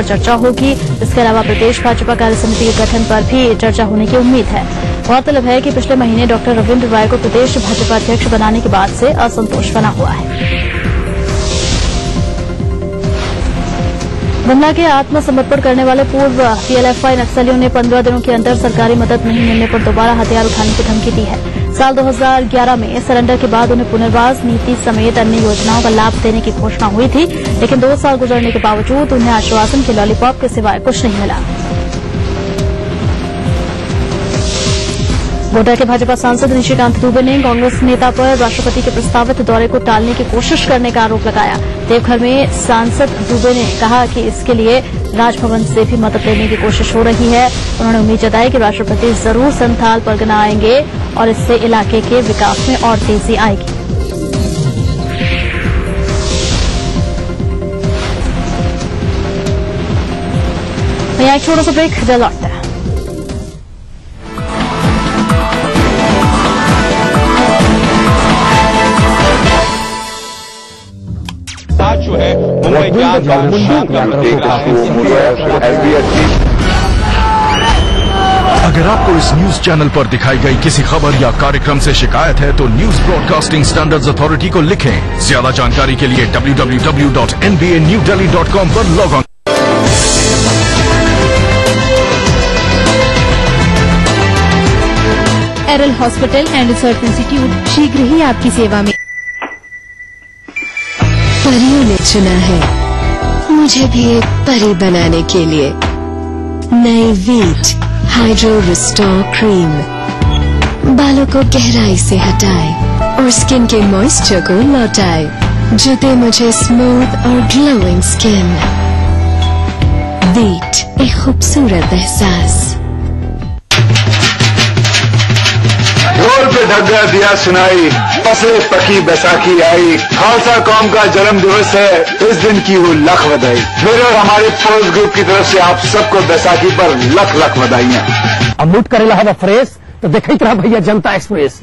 पर चर्चा होगी। इसके अलावा प्रदेश भाजपा कार्य समिति के गठन पर भी चर्चा होने की उम्मीद है। गौरतलब है कि पिछले महीने डॉक्टर रविंद्र राय को प्रदेश भाजपा अध्यक्ष बनाने के बाद से असंतोष बना हुआ है। गुमला के आत्मसमर्पण करने वाले पूर्व पीएलएफआई नक्सलियों ने 15 दिनों के अंदर सरकारी मदद नहीं मिलने पर दोबारा हथियार उठाने की धमकी दी है। साल 2011 में सरेंडर के बाद उन्हें पुनर्वास नीति समेत अन्य योजनाओं का लाभ देने की घोषणा हुई थी, लेकिन 2 साल गुजरने के बावजूद उन्हें आश्वासन के लॉलीपॉप के सिवाय कुछ नहीं मिला। गोड्डा के भाजपा सांसद निशिकांत दुबे ने कांग्रेस नेता पर राष्ट्रपति के प्रस्तावित दौरे को टालने की कोशिश करने का आरोप लगाया। देवघर में सांसद दुबे ने कहा कि इसके लिए राजभवन से भी मदद लेने की कोशिश हो रही है। उन्होंने उम्मीद जताई कि राष्ट्रपति जरूर संथाल परगना आएंगे और इससे इलाके के विकास में और तेजी आएगी। यहाँ एक छोटा सा ब्रेक, जल्द लौटते हैं। जो है मुंबई अगर आपको इस न्यूज चैनल पर दिखाई गई किसी खबर या कार्यक्रम से शिकायत है तो न्यूज ब्रॉडकास्टिंग स्टैंडर्ड्स अथॉरिटी को लिखें। ज्यादा जानकारी के लिए www.nbanewdelhi.com पर लॉग ऑन। एरल हॉस्पिटल एंड रिसर्च इंस्टीट्यूट शीघ्र ही आपकी सेवा में। परियों ने चुना है मुझे भी एक परी बनाने के लिए। नई वीट हाइड्रो रिस्टोर क्रीम बालों को गहराई से हटाए और स्किन के मॉइस्चर को लौटाए, जो दे मुझे स्मूथ और ग्लोइंग स्किन। वीट, एक खूबसूरत एहसास। ढोल पे ढक गया दिया सुनाई, फसले पकी बैसाखी आई। खालसा कौम का जन्म दिवस है, इस दिन की हो लख बधाई। मेरे और हमारे फोर्स ग्रुप की तरफ से आप सबको बैसाखी पर लख लख बधाइयाँ। अब लूट करेला हवा फ्रेश तो देखते रहा भैया जनता एक्सप्रेस।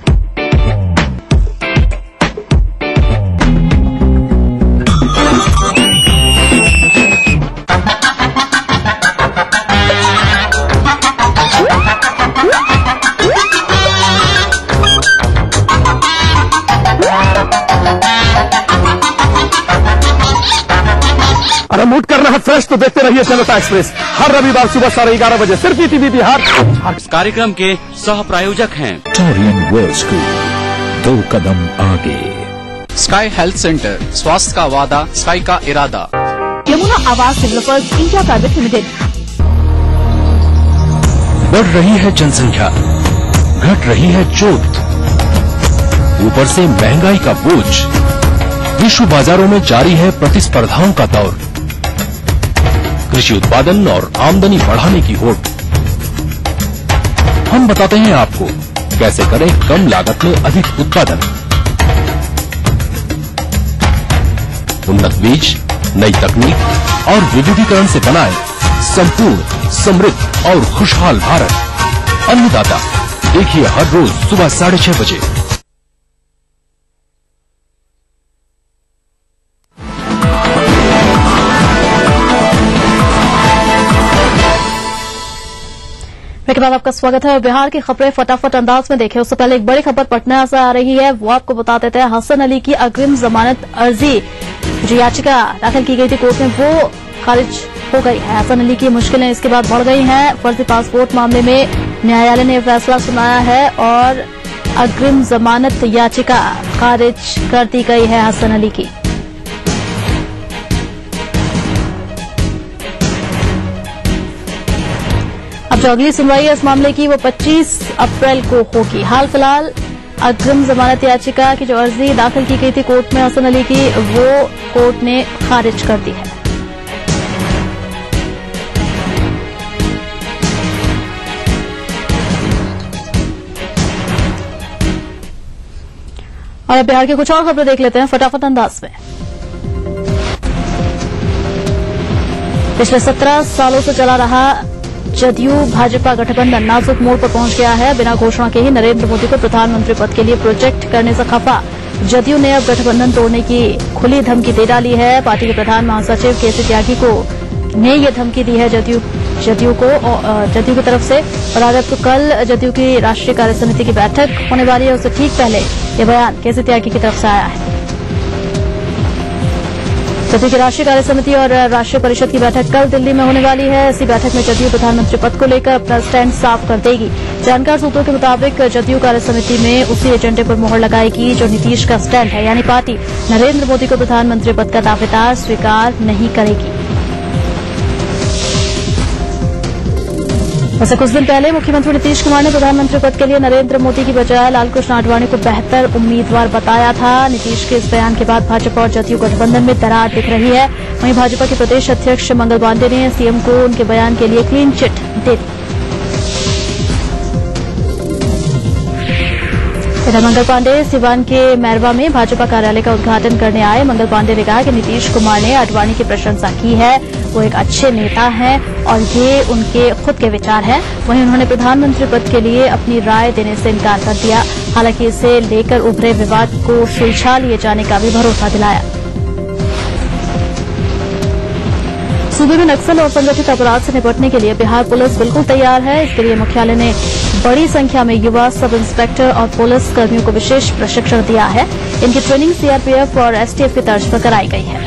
अरे मूड करना है फ्रेश तो देखते रहिए जनता एक्सप्रेस, हर रविवार सुबह 11:30 बजे सिर्फ ईटीवी बिहार। इस कार्यक्रम के सह प्रायोजक हैं टोरियन वर्ल्ड स्कूल, 2 कदम आगे। स्काई हेल्थ सेंटर, स्वास्थ्य का वादा, स्काई का इरादा। यमुना आवास डेवलपर्स इंडिया प्राइवेट लिमिटेड। बढ़ रही है जनसंख्या, घट रही है जोत, ऊपर से महंगाई का बोझ, विश्व बाजारों में जारी है प्रतिस्पर्धाओं का दौर, कृषि उत्पादन और आमदनी बढ़ाने की होड़। हम बताते हैं आपको कैसे करें कम लागत में अधिक उत्पादन। उन्नत बीज, नई तकनीक और विविधीकरण से बनाए संपूर्ण, समृद्ध और खुशहाल भारत। अन्नदाता देखिए हर रोज सुबह 6:30 बजे। के बाद आपका स्वागत है। बिहार की खबरें फटाफट अंदाज में देखें। उससे पहले एक बड़ी खबर पटना से आ रही है, वो आपको बता देते हैं। हसन अली की अग्रिम जमानत अर्जी जो याचिका दाखिल की गई थी कोर्ट में, वो खारिज हो गई है। हसन अली की मुश्किलें इसके बाद बढ़ गई हैं। फर्जी पासपोर्ट मामले में न्यायालय ने फैसला सुनाया है और अग्रिम जमानत याचिका खारिज कर दी गई है हसन अली की। अब जो अगली सुनवाई है इस मामले की, वो 25 अप्रैल को होगी। हाल फिलहाल अग्रिम जमानत याचिका की जो अर्जी दाखिल की गई थी कोर्ट में हसन अली की, वो कोर्ट ने खारिज कर दी है। और बिहार की कुछ और खबरें देख लेते हैं फटाफट अंदाज में। पिछले 17 सालों से चला रहा जदयू भाजपा गठबंधन नाजुक मोड़ पर पहुंच गया है। बिना घोषणा के ही नरेंद्र मोदी को प्रधानमंत्री पद के लिए प्रोजेक्ट करने से खफा जदयू ने अब गठबंधन तोड़ने की खुली धमकी दे डाली है। पार्टी के प्रधान महासचिव केसी त्यागी को ने यह धमकी दी है जदयू की तरफ से। और आज आपको कल जदयू की राष्ट्रीय कार्यसमिति की बैठक होने वाली है, उससे ठीक पहले यह बयान केसी त्यागी की तरफ से आया है। जदयू की राष्ट्रीय कार्यसमिति और राष्ट्रीय परिषद की बैठक कल दिल्ली में होने वाली है। इसी बैठक में जदयू प्रधानमंत्री पद को लेकर अपना स्टैंड साफ कर देगी। जानकार सूत्रों के मुताबिक जदयू कार्यसमिति में उसी एजेंडे पर मोहर लगाएगी जो नीतीश का स्टैंड है, यानी पार्टी नरेंद्र मोदी को प्रधानमंत्री पद का दावेदार स्वीकार नहीं करेगी। वैसे कुछ दिन पहले मुख्यमंत्री नीतीश कुमार ने प्रधानमंत्री पद के लिए नरेंद्र मोदी की बजाय लालकृष्ण आडवाणी को बेहतर उम्मीदवार बताया था। नीतीश के इस बयान के बाद भाजपा और जदयू गठबंधन में दरार दिख रही है। वहीं भाजपा के प्रदेश अध्यक्ष मंगल पांडे ने सीएम को उनके बयान के लिए क्लीन चिट दे दी। इधर मंगल पांडे सिवान के मैरवा में भाजपा कार्यालय का उद्घाटन करने आए। मंगल पांडे ने कहा कि नीतीश कुमार ने आडवाणी की प्रशंसा की है, वो एक अच्छे नेता हैं और ये उनके खुद के विचार हैं। वहीं उन्होंने प्रधानमंत्री पद के लिए अपनी राय देने से इनकार कर दिया। हालांकि इसे लेकर उभरे विवाद को सुलझा लिए जाने का भी भरोसा दिलाया। सूबे में नक्सल और संगठित अपराध से निपटने के लिए बिहार पुलिस बिल्कुल तैयार है। इसके लिए मुख्यालय ने बड़ी संख्या में युवा सब इंस्पेक्टर और पुलिस कर्मियों को विशेष प्रशिक्षण दिया है। इनकी ट्रेनिंग सीआरपीएफ और एसटीएफ की तर्ज पर कराई गई है।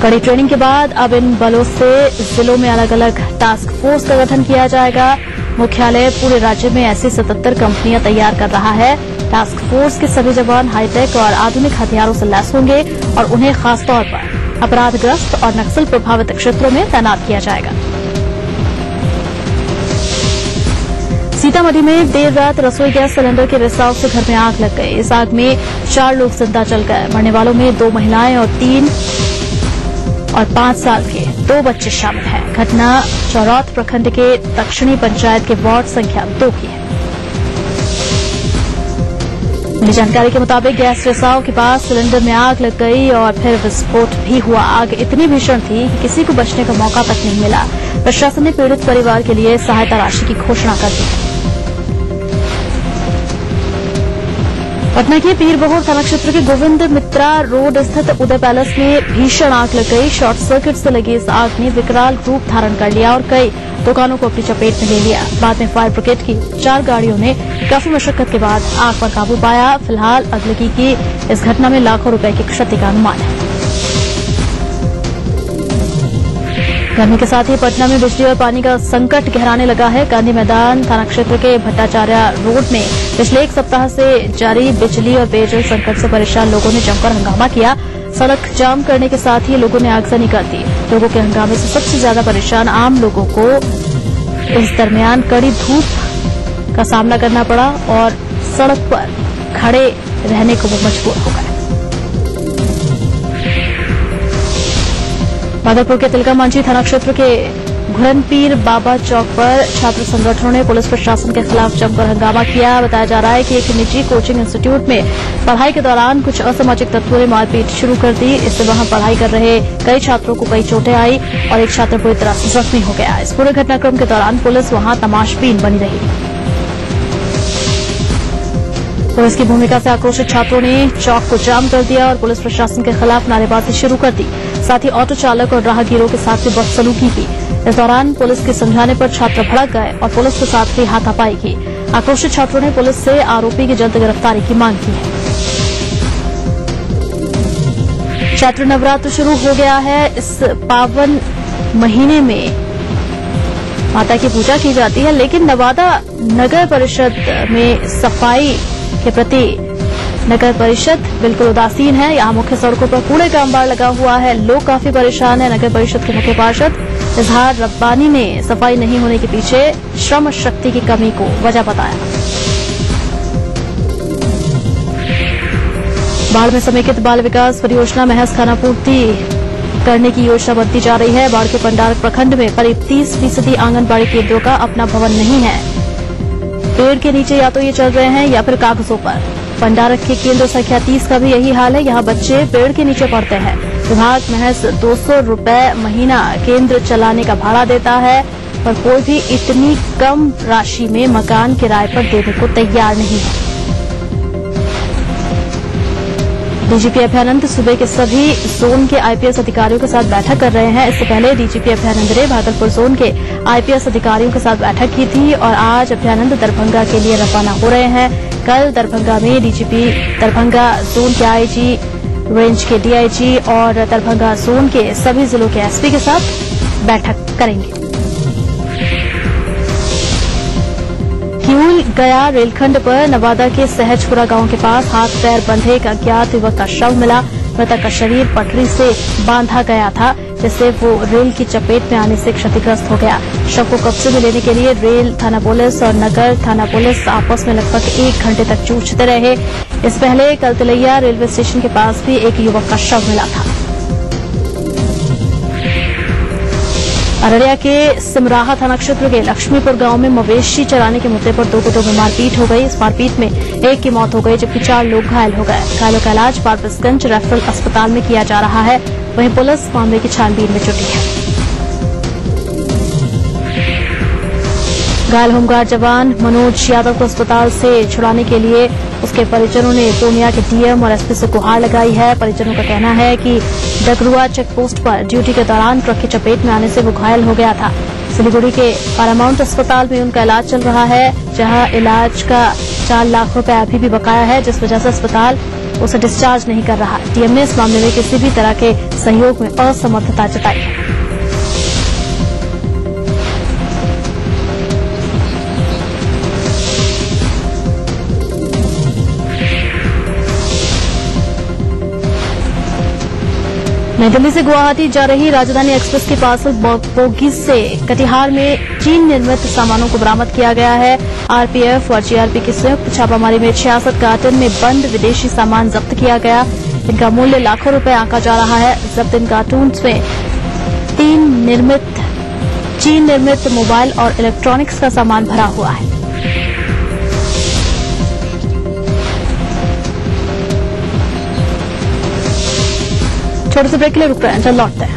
कड़ी ट्रेनिंग के बाद अब इन बलों से जिलों में अलग अलग टास्क फोर्स का गठन किया जाएगा। मुख्यालय पूरे राज्य में ऐसी 77 कंपनियां तैयार कर रहा है। टास्क फोर्स के सभी जवान हाईटेक और आधुनिक हथियारों से लैस होंगे और उन्हें खासतौर पर अपराधग्रस्त और नक्सल प्रभावित क्षेत्रों में तैनात किया जाएगा। सीतामढ़ी में देर रात रसोई गैस सिलेंडर के रिसाव से घर में आग लग गई। इस आग में 4 लोग जिंदा जल गए। मरने वालों में 2 महिलाएं और 3 और 5 साल के 2 बच्चे शामिल हैं। घटना चौरात प्रखंड के दक्षिणी पंचायत के वार्ड संख्या 2 की है। मिली जानकारी के मुताबिक गैस रिसाव के पास सिलेंडर में आग लग गई और फिर विस्फोट भी हुआ। आग इतनी भीषण थी कि किसी को बचने का मौका तक नहीं मिला। प्रशासन ने पीड़ित परिवार के लिए सहायता राशि की घोषणा कर दी है। पटना के पीरबहोर थाना क्षेत्र के गोविंद मित्रा रोड स्थित उदय पैलेस में भीषण आग लग गई। शॉर्ट सर्किट से लगी इस आग ने विकराल रूप धारण कर लिया और कई दुकानों को अपनी चपेट में ले लिया। बाद में फायर ब्रिगेड की 4 गाड़ियों ने काफी मशक्कत के बाद आग पर काबू पाया। फिलहाल अगलगी की इस घटना में लाखों रुपए की क्षति का अनुमान है। गर्मी के साथ ही पटना में बिजली और पानी का संकट गहराने लगा है। गांधी मैदान थाना क्षेत्र के भट्टाचार्य रोड में पिछले 1 सप्ताह से जारी बिजली और पेयजल संकट से परेशान लोगों ने जमकर हंगामा किया। सड़क जाम करने के साथ ही लोगों ने आगजनी कर दी। लोगों के हंगामे से सबसे ज्यादा परेशान आम लोगों को इस दरमियान कड़ी धूप का सामना करना पड़ा और सड़क पर खड़े रहने को वो मजबूर हो गए। भागलपुर के तिलकामांझी थाना क्षेत्र के घुरनपीर बाबा चौक पर छात्र संगठनों ने पुलिस प्रशासन के खिलाफ जमकर हंगामा किया। बताया जा रहा है कि एक निजी कोचिंग इंस्टीट्यूट में पढ़ाई के दौरान कुछ असामाजिक तत्वों ने मारपीट शुरू कर दी। इससे वहां पढ़ाई कर रहे कई छात्रों को कई चोटें आई और एक छात्र बुरी तरह से जख्मी हो गया। इस पूरे घटनाक्रम के दौरान पुलिस वहां तमाशबीन बनी रही। पुलिस की भूमिका से आक्रोशित छात्रों ने चौक को जाम कर दिया और पुलिस प्रशासन के खिलाफ नारेबाजी शुरू कर दी। साथ ही ऑटो चालक और राहगीरों के साथ भी बदसलूकी की। इस दौरान पुलिस के समझाने पर छात्र भड़क गए और पुलिस के साथ भी हाथापाई की। आक्रोशित छात्रों ने पुलिस से आरोपी की जल्द गिरफ्तारी की मांग की है। चैत्र नवरात्र शुरू हो गया है। इस पावन महीने में माता की पूजा की जाती है, लेकिन नवादा नगर परिषद में सफाई के प्रति नगर परिषद बिल्कुल उदासीन है। यहां मुख्य सड़कों पर कूड़े का अंबार लगा हुआ है। लोग काफी परेशान है। नगर परिषद के मुख्य पार्षद इजहार रब्बानी ने सफाई नहीं होने के पीछे श्रम शक्ति की कमी को वजह बताया। बाढ़ में समेकित बाल विकास परियोजना महज खानापूर्ति करने की योजना बनती जा रही है। बाढ़ के पंडारक प्रखंड में करीब 30% आंगनबाड़ी केंद्रों का अपना भवन नहीं है। पेड़ के नीचे या तो ये चल रहे हैं या फिर कागजों पर। पंडारक के केंद्र संख्या 30 का भी यही हाल है। यहाँ बच्चे पेड़ के नीचे पढ़ते हैं। विभाग महज 200 रुपए महीना केंद्र चलाने का भाड़ा देता है, पर कोई भी इतनी कम राशि में मकान किराए पर देने को तैयार नहीं है। डीजीपी अभयानंद सूबे के सभी जोन के आईपीएस अधिकारियों के साथ बैठक कर रहे हैं। इससे पहले डीजीपी अभयानंद ने भागलपुर जोन के आईपीएस अधिकारियों के साथ बैठक की थी और आज अभयानंद दरभंगा के लिए रवाना हो रहे हैं। कल दरभंगा में डीजीपी दरभंगा जोन के आईजी, रेंज के डीआईजी और दरभंगा जोन के सभी जिलों के एसपी के साथ बैठक करेंगे। किऊल गया रेलखंड पर नवादा के सहजपुरा गांव के पास हाथ पैर बंधे एक अज्ञात युवक का शव मिला। मृतक का शरीर पटरी से बांधा गया था, जिससे वो रेल की चपेट में आने से क्षतिग्रस्त हो गया। शव को कब्जे में लेने के लिए रेल थाना पुलिस और नगर थाना पुलिस आपस में लगभग 1 घंटे तक जूझते रहे। इस पहले कल तिलैया रेलवे स्टेशन के पास भी एक युवक का शव मिला था। अररिया के सिमराहा थाना क्षेत्र के लक्ष्मीपुर गांव में मवेशी चराने के मुद्दे पर 2 गुटों में मारपीट हो गई। इस मारपीट में एक की मौत हो गई जबकि 4 लोग घायल हो गए। घायलों का इलाज फारबिसगंज रेफरल अस्पताल में किया जा रहा है। वहीं पुलिस मामले की छानबीन में जुटी है। घायल होमगार्ड जवान मनोज यादव को अस्पताल से छुड़ाने के लिए उसके परिजनों ने पूर्णिया के डीएम और एसपी से गुहार लगाई है। परिजनों का कहना है कि डगरुआ चेकपोस्ट पर ड्यूटी के दौरान ट्रक की चपेट में आने से वो घायल हो गया था। सिलीगुड़ी के पैरामाउंट अस्पताल में उनका इलाज चल रहा है, जहां इलाज का 4 लाख रुपए अभी भी बकाया है, जिस वजह से अस्पताल उसे डिस्चार्ज नहीं कर रहा। डीएम ने इस मामले में किसी भी तरह के सहयोग में असमर्थता जताई है। नई दिल्ली से गुवाहाटी जा रही राजधानी एक्सप्रेस की पार्सल बोगी से कटिहार में चीन निर्मित सामानों को बरामद किया गया है। आरपीएफ और जीआरपी की संयुक्त छापामारी में 66 कार्टन में बंद विदेशी सामान जब्त किया गया। इनका मूल्य लाखों रुपए आंका जा रहा है। जब्त इन कार्टून्स में चीन निर्मित मोबाइल और इलेक्ट्रॉनिक्स का सामान भरा हुआ है। छोटे से ब्रेक के लिए रुक रहे हैं, चल लौटते हैं।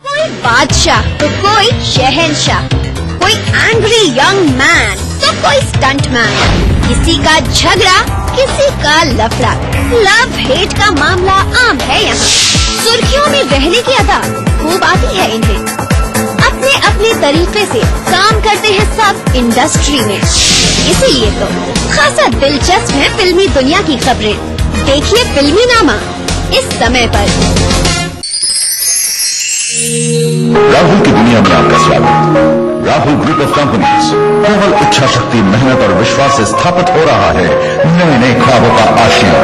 कोई बादशाह तो कोई शहंशाह, कोई एंग्री यंग मैन तो कोई स्टंट मैन, किसी का झगड़ा किसी का लफड़ा, लव हेट का मामला आम है यहाँ। सुर्खियों में रहने की अदा खूब आती है इन्हें। अपने अपने तरीके से काम करते हैं सब इंडस्ट्री में, इसीलिए तो खासा दिलचस्प है फिल्मी दुनिया की खबरें। देखिए फिल्मी नामा इस समय पर। राहुल की दुनिया में आपका स्वागत। राहुल ग्रुप ऑफ कंपनीज केवल इच्छा शक्ति, मेहनत और विश्वास से स्थापित हो रहा है नए नए ख्वाबों का आशियां।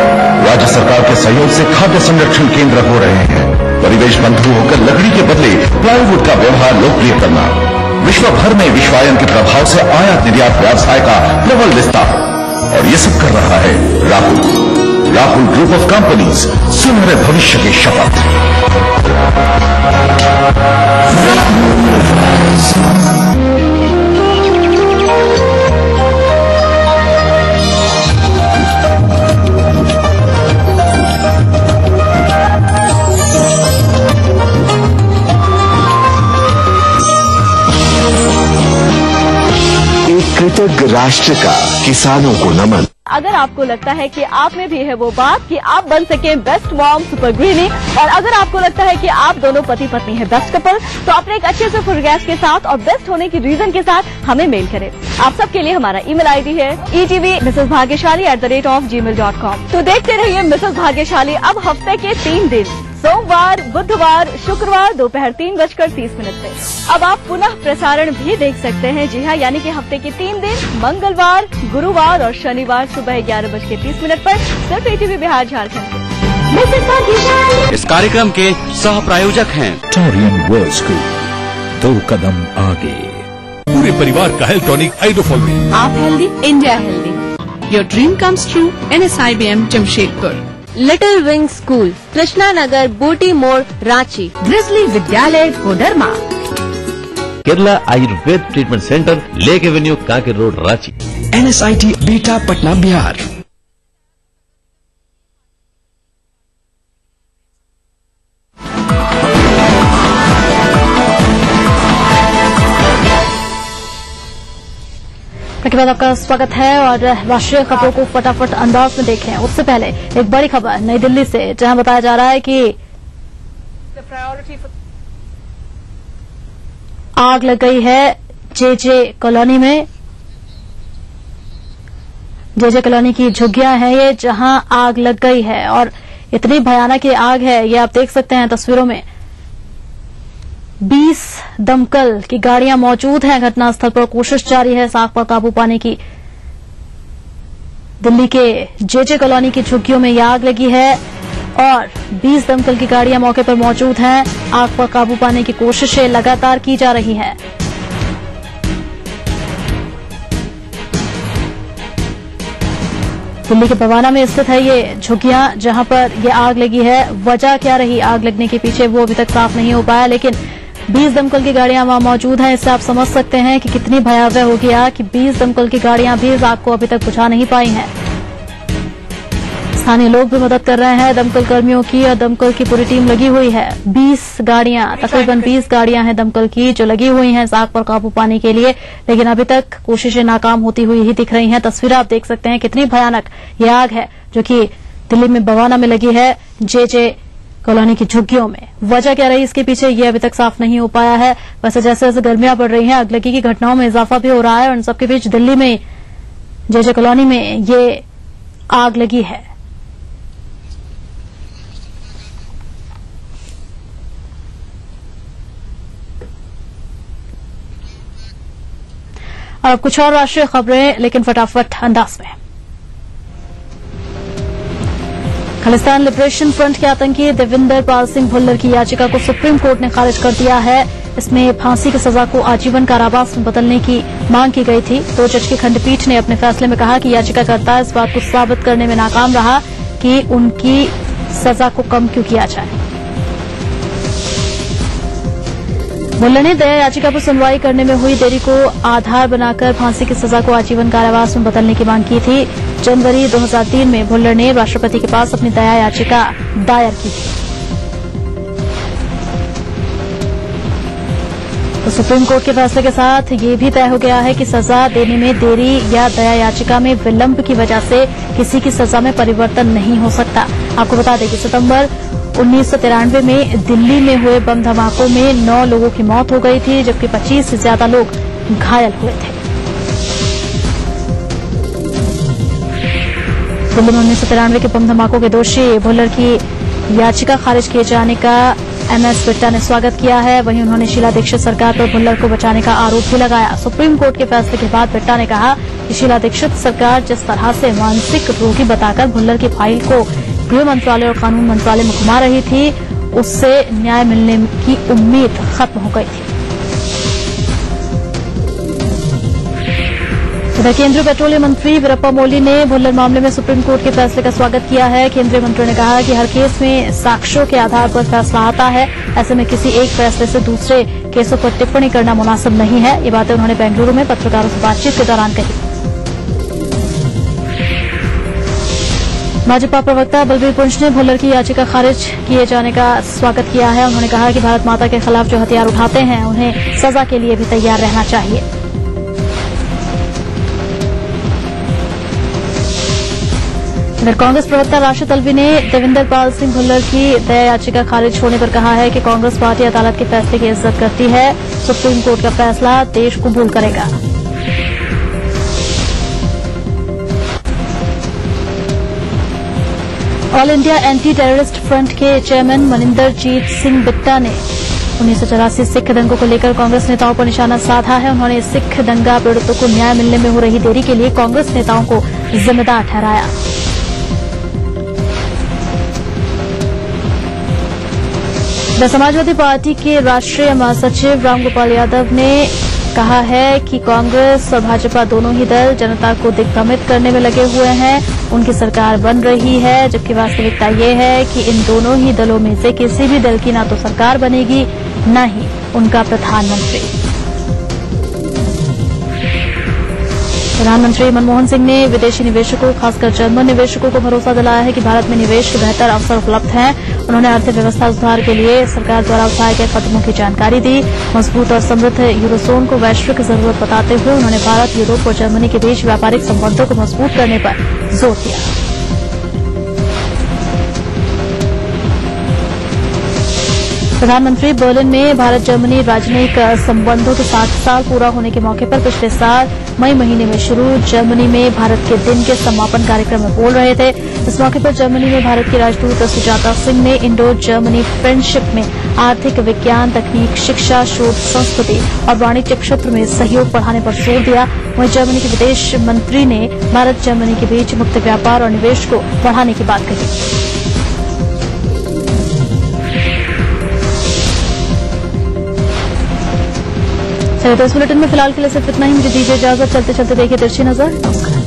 राज्य सरकार के सहयोग से खाद्य संरक्षण केंद्र हो रहे हैं। परिवेश बंधु होकर लकड़ी के बदले प्लाईवुड का व्यवहार लोकप्रिय करना। विश्व भर में विश्वायन के प्रभाव से आयात निर्यात व्यवसाय का प्रबल विस्तार, और ये सब कर रहा है राहुल ग्रुप ऑफ कंपनीज। सुनहरे भविष्य की शपथ। कृतज्ञ राष्ट्र का किसानों को नमन। अगर आपको लगता है कि आप में भी है वो बात कि आप बन सके बेस्ट मॉम सुपर गृहिणी, और अगर आपको लगता है कि आप दोनों पति पत्नी है बेस्ट कपल, तो अपने एक अच्छे से फोटोग्राफ के साथ और बेस्ट होने की रीजन के साथ हमें मेल करें। आप सबके लिए हमारा ईमेल आईडी है etv@gmail.com। तो देखते रहिए मिसेस भाग्यशाली अब हफ्ते के 3 दिन, सोमवार, बुधवार, शुक्रवार दोपहर 3:30 पे। अब आप पुनः प्रसारण भी देख सकते हैं। जी हाँ, यानी कि हफ्ते के 3 दिन, मंगलवार, गुरुवार और शनिवार सुबह 11:30 पर सिर्फ ETV बिहार झारखंड। इस कार्यक्रम के सह प्रायोजक हैं टोरियन वर्ल्ड ग्रुप, 2 कदम आगे। पूरे परिवार का हेल्थ टॉनिक आइडोफॉल। आप healthy, India healthy. Your dream comes true, NSIBM Jamshedpur. Little wing school, Krishna Nagar, Booti Mor, Ranchi. Grizzly Vidyalaya, Koderma. Kerala Ayurveda treatment centre, lake avenue, Kanker road, Ranchi. NSIT beta, Patna, Bihar. के बाद आपका स्वागत है और राष्ट्रीय खबरों को फटाफट अंदाज में देखें। उससे पहले एक बड़ी खबर नई दिल्ली से, जहां बताया जा रहा है कि आग लग गई है जेजे कॉलोनी में। जेजे कॉलोनी की झुग्गियां हैं ये, जहां आग लग गई है और इतनी भयानक ये आग है, ये आप देख सकते हैं तस्वीरों में। 20 दमकल की गाड़ियां मौजूद हैं घटनास्थल पर, कोशिश जारी है इस आग पर काबू पाने की। दिल्ली के जेजे कॉलोनी की झुग्गियों में यह आग लगी है और 20 दमकल की गाड़ियां मौके पर मौजूद हैं। आग पर काबू पाने की कोशिशें लगातार की जा रही हैं। दिल्ली के बवाना में स्थित है ये झुग्गियां, जहां पर ये आग लगी है। वजह क्या रही आग लगने के पीछे, वो अभी तक साफ नहीं हो पाया, लेकिन 20 दमकल की गाड़ियां वहां मौजूद हैं। इससे आप समझ सकते हैं कि कितनी भयावह होगी आग, कि 20 दमकल की गाड़ियां भी इस आग को अभी तक बुझा नहीं पाई हैं। स्थानीय लोग भी मदद कर रहे हैं दमकल कर्मियों की, और दमकल की पूरी टीम लगी हुई है। 20 गाड़ियां, तकरीबन 20 गाड़ियां हैं दमकल की जो लगी हुई हैं इस आग पर काबू पाने के लिए, लेकिन अभी तक कोशिशें नाकाम होती हुई ही दिख रही हैं। तस्वीरें आप देख सकते हैं कितनी भयानक ये आग है जो कि दिल्ली में बवाना में लगी है जेजे कॉलोनी की झुग्गियों में। वजह क्या रही इसके पीछे, ये अभी तक साफ नहीं हो पाया है। वैसे जैसे जैसे गर्मियां बढ़ रही हैं, अगलगी की घटनाओं में इजाफा भी हो रहा है और इन सबके बीच दिल्ली में जेजे कॉलोनी में ये आग लगी है। और अब कुछ और राष्ट्रीय खबरें, लेकिन फटाफट अंदाज में। खालिस्तान लिबरेशन फ्रंट के आतंकी देविंदर पाल सिंह भुल्लर की याचिका को सुप्रीम कोर्ट ने खारिज कर दिया है। इसमें फांसी की सजा को आजीवन कारावास में बदलने की मांग की गई थी। 2 जज की खंडपीठ ने अपने फैसले में कहा कि याचिकाकर्ता इस बात को साबित करने में नाकाम रहा कि उनकी सजा को कम क्यों किया जाए। भुल्लर ने दया याचिका पर सुनवाई करने में हुई देरी को आधार बनाकर फांसी की सजा को आजीवन कारावास में बदलने की मांग की थी। जनवरी 2003 में भुल्लर ने राष्ट्रपति के पास अपनी दया याचिका दायर की थी। तो सुप्रीम कोर्ट के फैसले के साथ ये भी तय हो गया है कि सजा देने में देरी या दया याचिका में विलंब की वजह से किसी की सजा में परिवर्तन नहीं हो सकता। आपको बता दें कि सितंबर 1993 में दिल्ली में हुए बम धमाकों में 9 लोगों की मौत हो गई थी, जबकि 25 से ज्यादा लोग घायल हुए थे। दिल्ली में 1993 के बम धमाकों के दोषी भुल्लर की याचिका खारिज किए जाने का एमएस बिट्टा ने स्वागत किया है। वहीं उन्होंने शीला दीक्षित सरकार पर भुल्लर को बचाने का आरोप भी लगाया। सुप्रीम कोर्ट के फैसले के बाद बिट्टा ने कहा कि शीला दीक्षित सरकार जिस तरह से मानसिक रोगी बताकर भुल्लर की फाइल को गृह मंत्रालय और कानून मंत्रालय में घुमा रही थी, उससे न्याय मिलने की उम्मीद खत्म हो गई थी। इधर केंद्रीय पेट्रोलियम मंत्री वीरप्पा मोइली ने भुल्लर मामले में सुप्रीम कोर्ट के फैसले का स्वागत किया है। केंद्रीय मंत्री ने कहा कि हर केस में साक्ष्यों के आधार पर फैसला आता है, ऐसे में किसी एक फैसले से दूसरे केसों पर टिप्पणी करना मुनासिब नहीं है। ये बातें उन्होंने बेंगलुरु में पत्रकारों से बातचीत के दौरान कही। भाजपा प्रवक्ता बलबीर पुंछ ने भुल्लर की याचिका खारिज किए जाने का स्वागत किया है। उन्होंने कहा कि भारत माता के खिलाफ जो हथियार उठाते हैं उन्हें सजा के लिए भी तैयार रहना चाहिए। इधर कांग्रेस प्रवक्ता राशिद अल्वी ने देविंदर पाल सिंह भुल्लर की दया याचिका खारिज होने पर कहा है कि कांग्रेस पार्टी अदालत के फैसले की इज्जत करती है। सुप्रीम कोर्ट का फैसला देश को कबूल करेगा। All India anti terrorist front के चेयरमैन मनिंदरजीत सिंह बिट्टा ने 1984 सिख दंगों को लेकर कांग्रेस नेताओं पर निशाना साधा है। उन्होंने सिख दंगा पीड़ितों को न्याय मिलने में हो रही देरी के लिए कांग्रेस नेताओं को जिम्मेदार ठहराया। समाजवादी पार्टी के राष्ट्रीय महासचिव रामगोपाल यादव ने कहा है कि कांग्रेस और भाजपा दोनों ही दल जनता को दिग्भ्रमित करने में लगे हुए हैं। उनकी सरकार बन रही है, जबकि वास्तविकता ये है कि इन दोनों ही दलों में से किसी भी दल की ना तो सरकार बनेगी, न ही उनका प्रधानमंत्री। प्रधानमंत्री मनमोहन सिंह ने विदेशी निवेशकों, खासकर जर्मन निवेशकों को भरोसा दिलाया है कि भारत में निवेश के बेहतर अवसर उपलब्ध हैं उन्होंने अर्थव्यवस्था सुधार के लिए सरकार द्वारा उठाए गए कदमों की जानकारी दी। मजबूत और समृद्ध यूरोजोन को वैश्विक जरूरत बताते हुए उन्होंने भारत, यूरोप और जर्मनी के बीच व्यापारिक संबंधों को मजबूत करने पर जोर दिया। प्रधानमंत्री बर्लिन में भारत जर्मनी राजनयिक संबंधों के 60 साल पूरा होने के मौके पर पिछले साल मई महीने में शुरू जर्मनी में भारत के दिन के समापन कार्यक्रम में बोल रहे थे। इस मौके पर जर्मनी में भारत की राजदूत सुजाता सिंह ने इंडो जर्मनी फ्रेंडशिप में आर्थिक, विज्ञान, तकनीक, शिक्षा, शोध, संस्कृति और वाणिज्य क्षेत्र में सहयोग बढ़ाने पर जोर दिया। वहीं जर्मनी के विदेश मंत्री ने भारत जर्मनी के बीच मुक्त व्यापार और निवेश को बढ़ाने की बात कही। चलिए तो इस बुलेटिन में फिलहाल के लिए सिर्फ इतना ही। मुझे दीजिए इजाजत। चलते चलते देखिए तिरछी नजर। नमस्कार।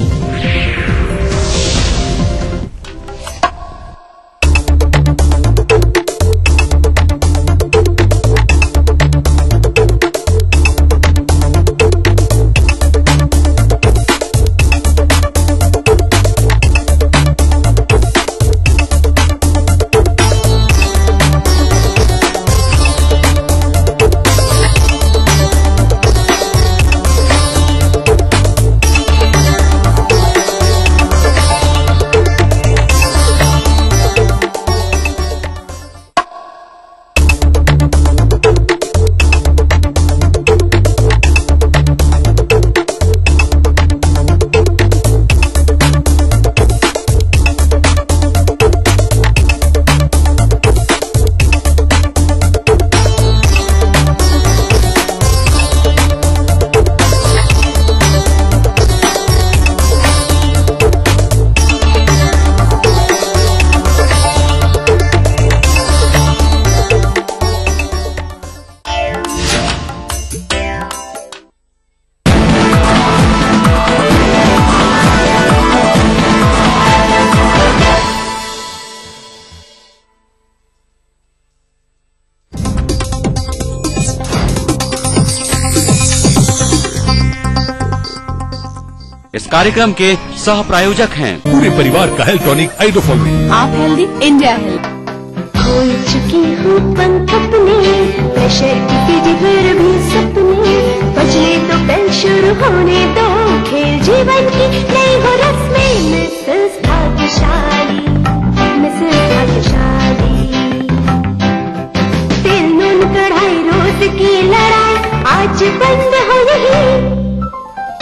इस कार्यक्रम के सह प्रायोजक हैं पूरे परिवार का हेल्थ टॉनिक हाइड्रोफॉल। आप हेल्दी, इंडिया हेल्थ। खोल चुकी हूँ पंख अपने, प्रेशर की फिर भी सपने, बचने तो कल शुरू होने दो, खेल जीवन की नई हो रस्में। मिसेस भाग्यशाली, मिसेस भाग्यशाली, तिल नून कढ़ाई रोज की लड़ाई आज बंद हो रही।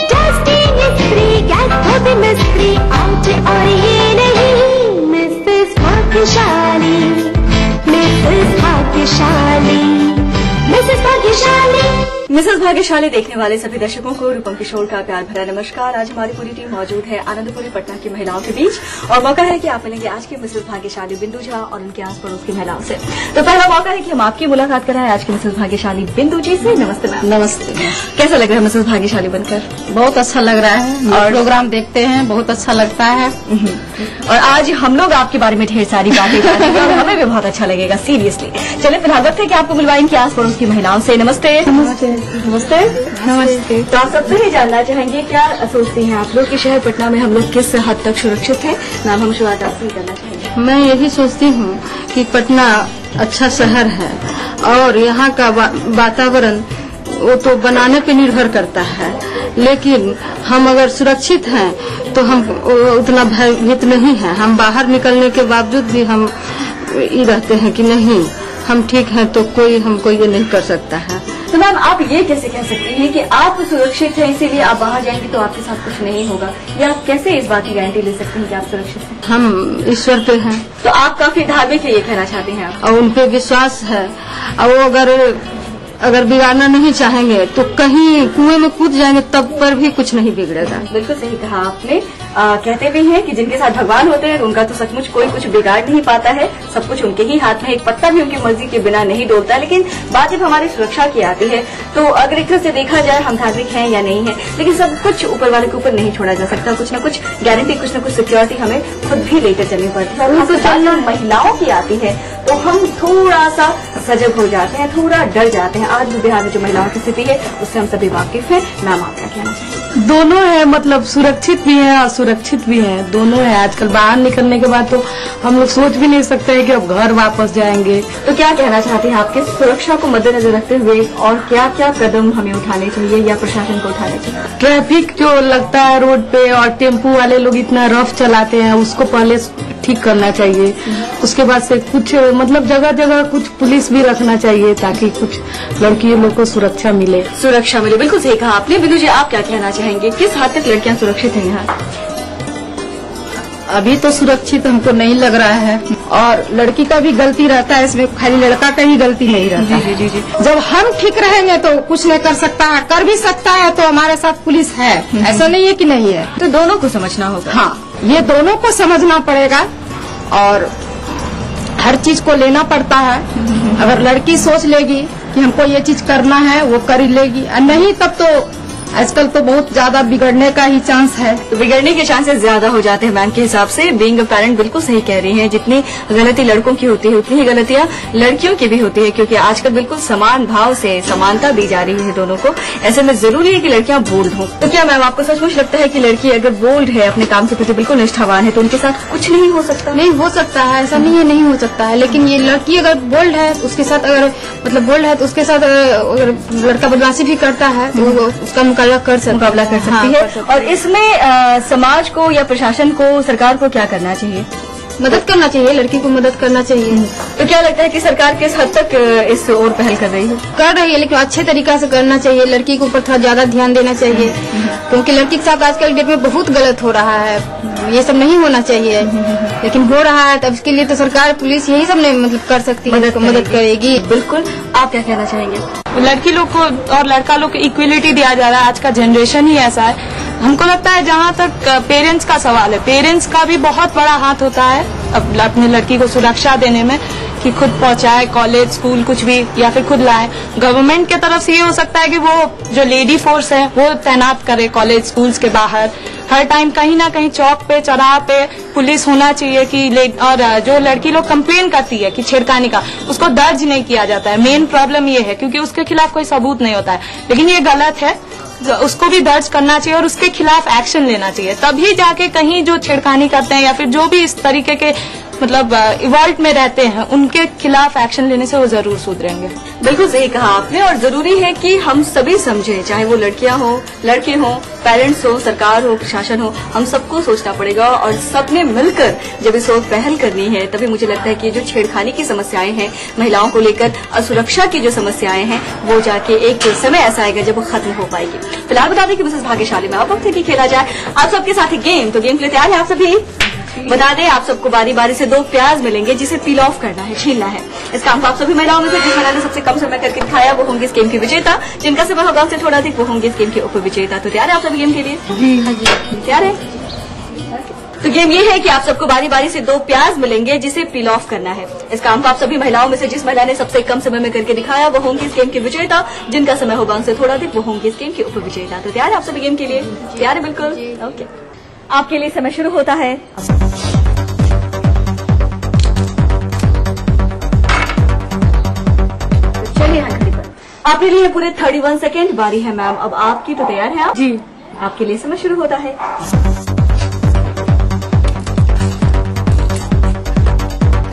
डस्टिंग इज फ्री, गैस धो भी मिस्त्री, आउट और ये नहीं। मिसेस भाग्यशाली, मिसेस भाग्यशाली, मिसेस भाग्यशाली। मिसेस भाग्यशाली देखने वाले सभी दर्शकों को रूपम किशोर का प्यार भरा नमस्कार। आज हमारी पूरी टीम मौजूद है आनंदपुरी पटना की महिलाओं के बीच और मौका है कि आप मिलेंगे आज की मिसेस भाग्यशाली बिंदु झा और उनके आस पड़ोस की महिलाओं से। तो पहला मौका है कि हम आपकी मुलाकात कराएं आज की मिसेस भाग्यशाली बिंदु जी से। नमस्ते मैम। नमस्ते। कैसा लग रहा है मिसेस भाग्यशाली बनकर? बहुत अच्छा लग रहा है और प्रोग्राम देखते हैं, बहुत अच्छा लगता है। और आज हम लोग आपके बारे में ढेर सारी बातें करेंगे और हमें भी बहुत अच्छा लगेगा सीरियसली। चलिए फिलहाल वक्त है कि आपको मिलवाएंगे आस पड़ोस की महिलाओं से। नमस्ते। नमस्ते। नमस्ते। नमस्ते। तो आप सबसे ही जानना चाहेंगे क्या सोचती हैं आप लोग कि शहर पटना में हम लोग किस हद तक सुरक्षित हैं? मैम हम शुरुआत आपसे करना चाहेंगे। मैं यही सोचती हूँ कि पटना अच्छा शहर है और यहाँ का वातावरण वो तो बनाने पे निर्भर करता है, लेकिन हम अगर सुरक्षित हैं तो हम उतना भयभीत नहीं हैं। हम बाहर निकलने के बावजूद भी हम ये रहते हैं कि नहीं हम ठीक हैं, तो कोई हमको ये नहीं कर सकता है। तो मैम आप ये कैसे कह सकती हैं कि आप सुरक्षित हैं इसीलिए आप बाहर जाएंगे तो आपके साथ कुछ नहीं होगा, या आप कैसे इस बात की गारंटी ले सकती हैं कि आप सुरक्षित हैं? हम ईश्वर पे हैं। तो आप काफी धार्मिक है ये कहना चाहते हैं आप? और उन पे विश्वास है और वो अगर बिगाड़ना नहीं चाहेंगे तो कहीं कुएं में कूद जाएंगे तब पर भी कुछ नहीं बिगड़ेगा। बिल्कुल सही कहा आपने। कहते भी हैं कि जिनके साथ भगवान होते हैं उनका तो सचमुच कोई कुछ बिगाड़ नहीं पाता है, सब कुछ उनके ही हाथ में, एक पत्ता भी उनकी मर्जी के बिना नहीं डोलता। लेकिन बात जब हमारी सुरक्षा की आती है तो अगर एक तरह से देखा जाए हम धार्मिक हैं या नहीं है, लेकिन सब कुछ ऊपर वाले के ऊपर नहीं छोड़ा जा सकता। कुछ न कुछ गारंटी, कुछ न कुछ सिक्योरिटी हमें खुद भी लेकर चलनी पड़ती है। और तो महिलाओं की आती है तो हम थोड़ा सा सजग हो जाते हैं, थोड़ा डर जाते हैं। आज भी बिहार में जो महिलाओं की स्थिति है उससे हम सभी वाकिफ हैं। मैम आप क्या कहना चाहिए? दोनों है, मतलब सुरक्षित भी है और सुरक्षित भी है, दोनों है। आजकल बाहर निकलने के बाद तो हम लोग सोच भी नहीं सकते हैं कि अब घर वापस जाएंगे। तो क्या कहना चाहते हैं आपके सुरक्षा को मद्देनजर रखते हुए और क्या क्या कदम हमें उठाने चाहिए या प्रशासन को उठाने चाहिए? ट्रैफिक जो लगता है रोड पे और टेम्पू वाले लोग इतना रफ चलाते हैं, उसको पहले ठीक करना चाहिए। उसके बाद से कुछ मतलब जगह जगह कुछ पुलिस भी रखना चाहिए ताकि कुछ लड़कियों लोग को सुरक्षा मिले। बिल्कुल सही कहा आपने। बिंदु जी आप क्या कहना चाहेंगे, किस हद तक लड़कियां सुरक्षित हैं यहाँ? अभी तो सुरक्षित हमको नहीं लग रहा है और लड़की का भी गलती रहता है इसमें, खाली लड़का का ही गलती नहीं रहता। जी जी जी। जब हम ठीक रहेंगे तो कुछ नहीं कर सकता है, कर भी सकता है तो हमारे साथ पुलिस है, ऐसा नहीं है कि नहीं है। तो दोनों को समझना होगा। हाँ, ये दोनों को समझना पड़ेगा और हर चीज को लेना पड़ता है। अगर लड़की सोच लेगी कि हमको ये चीज करना है वो कर ही लेगी, और नहीं तब तो आजकल तो बहुत ज्यादा बिगड़ने का ही चांस है। तो बिगड़ने के चांसेस ज्यादा हो जाते हैं मैम के हिसाब से। बीइंग अ पेरेंट बिल्कुल सही कह रही हैं, जितनी गलती लड़कों की होती है उतनी ही गलतियां लड़कियों की भी होती है, क्योंकि आजकल बिल्कुल समान भाव से समानता दी जा रही है दोनों को। ऐसे में जरूरी है कि लड़कियां बोल्ड हों। तो क्या मैम आपको सचमुच लगता है कि लड़की अगर बोल्ड है, अपने काम के प्रति बिल्कुल निष्ठावान है, तो उनके साथ कुछ नहीं हो सकता? नहीं हो सकता है, ऐसा नहीं है नहीं हो सकता है, लेकिन ये लड़की अगर बोल्ड है उसके साथ अगर मतलब बोल्ड है तो उसके साथ अगर लड़का बदमाशी भी करता है तो उसका मुकाबला कर सकती है। और इसमें समाज को या प्रशासन को, सरकार को क्या करना चाहिए? मदद करना चाहिए, लड़की को मदद करना चाहिए। तो क्या लगता है कि सरकार किस हद तक इस ओर पहल कर रही है? कर रही है, लेकिन अच्छे तरीका से करना चाहिए। लड़की के ऊपर थोड़ा ज्यादा ध्यान देना चाहिए, क्योंकि लड़की के साथ आजकल डेट में बहुत गलत हो रहा है। ये सब नहीं होना चाहिए, लेकिन हो रहा है। तब इसके लिए तो सरकार, पुलिस यही सब नहीं मतलब कर सकती है, मदद करेगी। बिल्कुल। आप क्या कहना चाहेंगे? लड़की लोग को और लड़का लोग को इक्वलिटी दिया जा रहा है। आज का जनरेशन ही ऐसा है। हमको लगता है जहाँ तक पेरेंट्स का सवाल है, पेरेंट्स का भी बहुत बड़ा हाथ होता है अपनी लड़की को सुरक्षा देने में, कि खुद पहुंचाए कॉलेज स्कूल कुछ भी, या फिर खुद लाए। गवर्नमेंट की तरफ से ये हो सकता है कि वो जो लेडी फोर्स है वो तैनात करे कॉलेज स्कूल्स के बाहर। हर टाइम कहीं ना कहीं चौक पे चौराहा पे पुलिस होना चाहिए कि और जो लड़की लोग कंप्लेन करती है कि छेड़खानी का, उसको दर्ज नहीं किया जाता है। मेन प्रॉब्लम ये है क्योंकि उसके खिलाफ कोई सबूत नहीं होता है, लेकिन ये गलत है। उसको भी दर्ज करना चाहिए और उसके खिलाफ एक्शन लेना चाहिए, तभी जाके कहीं जो छेड़खानी करते हैं या फिर जो भी इस तरीके के मतलब इवॉल्ट में रहते हैं उनके खिलाफ एक्शन लेने से वो जरूर सुधरेंगे। बिल्कुल सही कहा आपने। और जरूरी है कि हम सभी समझें, चाहे वो लड़कियां हो, लड़के हो, पेरेंट्स हो, सरकार हो, प्रशासन हो, हम सबको सोचना पड़ेगा और सबने मिलकर जब इस ओर पहल करनी है, तभी मुझे लगता है कि जो छेड़खानी की समस्याएं हैं, महिलाओं को लेकर असुरक्षा की जो समस्याएं हैं, वो जाके एक समय ऐसा आएगा जब वो खत्म हो पाएगी। फिलहाल बता दें कि मिसेस भाग्यशाली में अब वक्त है कि खेला जाए आप सबके साथ ही गेम। तो गेम के लिए तैयार है आप सभी? बता दें आप सबको बारी बारी से 2 प्याज मिलेंगे जिसे पील ऑफ करना है, छीलना है। इस काम को आप सभी महिलाओं में से जिस महिला ने सबसे कम समय करके दिखाया वो होंगे इस गेम की विजेता। जिनका समय होगा उससे थोड़ा अधिक वो होंगे इस गेम के उप विजेता। तो तैयार है आप सभी गेम के लिए? जी तैयार है। तो गेम ये है कि आप सबको बारी बारी से 2 प्याज मिलेंगे जिसे पील ऑफ करना है। इस काम को आप सभी महिलाओं में से जिस महिला ने सबसे कम समय में करके दिखाया वो होंगे इस गेम के विजेता। जिनका समय होगा उनसे थोड़ा अधिक वो होंगे इस गेम के उप विजेता। तो तैयार है आप सभी गेम के लिए? तैयार है बिल्कुल। ओके, आपके लिए समय शुरू होता है। आपके लिए पूरे 31 सेकेंड बारी है मैम, अब आपकी। तो तैयार है आप? जी। आपके लिए समय शुरू होता है।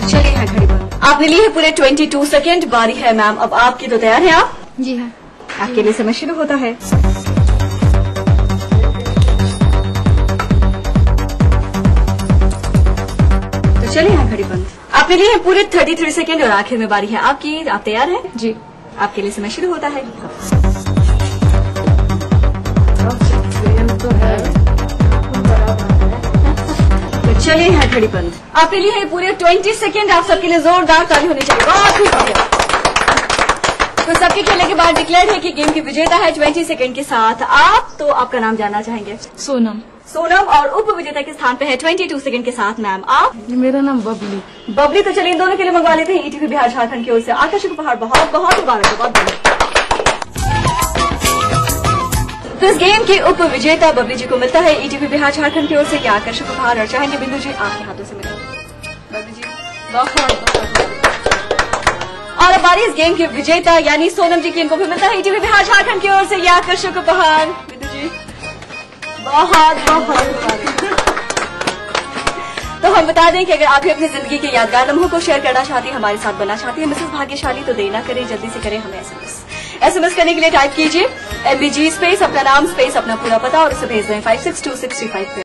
चलिए है घड़ी बंद। आपने लिए है पूरे 22 सेकेंड बारी है मैम, अब आपकी। तो तैयार है आप? जी हाँ। आपके लिए समय शुरू होता है। तो चलिए है घड़ी बंद। आपने लिए है पूरे 33 सेकेंड और आखिर में बारी है आपकी। आप तैयार हैं? जी। आपके लिए समय शुरू होता है। तो चलिए है घड़ी बंद। आपके लिए है पूरे 20 सेकेंड। आप सबके लिए जोरदार ताली होनी चाहिए। बहुत ही बढ़िया। तो सबके खेलने के बाद डिक्लेयर है कि गेम की विजेता है 20 सेकेंड के साथ आप। तो आपका नाम जानना चाहेंगे? सोनम। सोनम। और उप विजेता के स्थान पे है 22 सेकंड के साथ मैम आप? मेरा नाम बबली। बबली। तो चलिए इन दोनों के लिए मंगवा लेते हैं ईटीवी बिहार झारखंड की ओर से आकर्षक उपहार। बहुत बहुत मुबारक, बहुत बहुत। तो इस गेम की उप विजेता बबली जी को मिलता है ईटीवी बिहार झारखंड की ओर से क्या आकर्षक उपहार। और चाहेंगे बिंदु जी आपके हाथों से मिले। बबली जी बहुत हमारे इस गेम के विजेता यानी सोनम जी की, इनको भी मिलता है ईटीवी बिहार झारखंड की ओर से ये आकर्षक उपहार। बिंदु जी बहुत बहुत तो हम बता दें कि अगर आप भी अपनी जिंदगी के यादगार लम्हों को शेयर करना चाहती हैं, हमारे साथ बनना चाहती हैं मिसेस भाग्यशाली, तो देर ना करें, जल्दी से करें हमें एसएमएस करने के लिए टाइप कीजिए MBG स्पेस अपना नाम स्पेस अपना पूरा पता और उसे भेज दें 56265 पे।